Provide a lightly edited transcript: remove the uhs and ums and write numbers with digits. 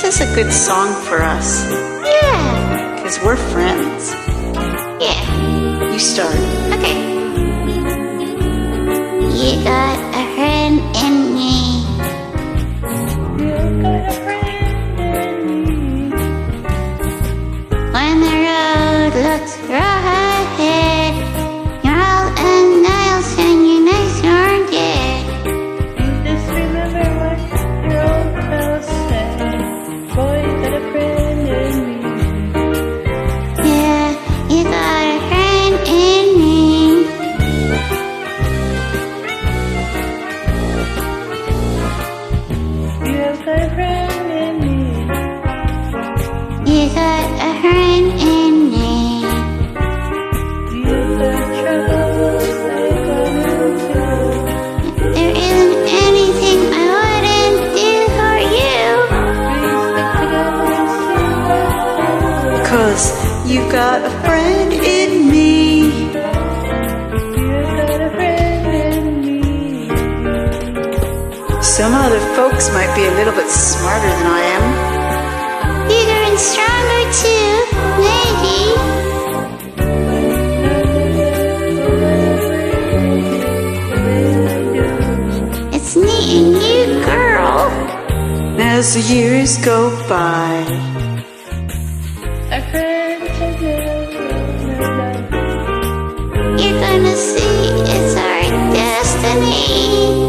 This is a good song for us. Yeah. Because we're friends. Yeah. You start. Okay. You got a friend in me. You got a friend in me. When the road looks rough ahead, you're all and nails and your nice are dead. You just remember what your old pal said. Boy, you got a friend in me. Yeah, you got a friend in me. You have got a friend in me. You got a friend in me. You got troubles like I do too. There isn't anything I wouldn't do for you. We stick together and see what happens. 'Cause you got a friend in me. You got a friend in me. Some other folks might be a little bit smarter than I am. Bigger and stronger too, maybe. It's me and you, girl. As the years go by, A friend together. You're gonna see it's our destiny.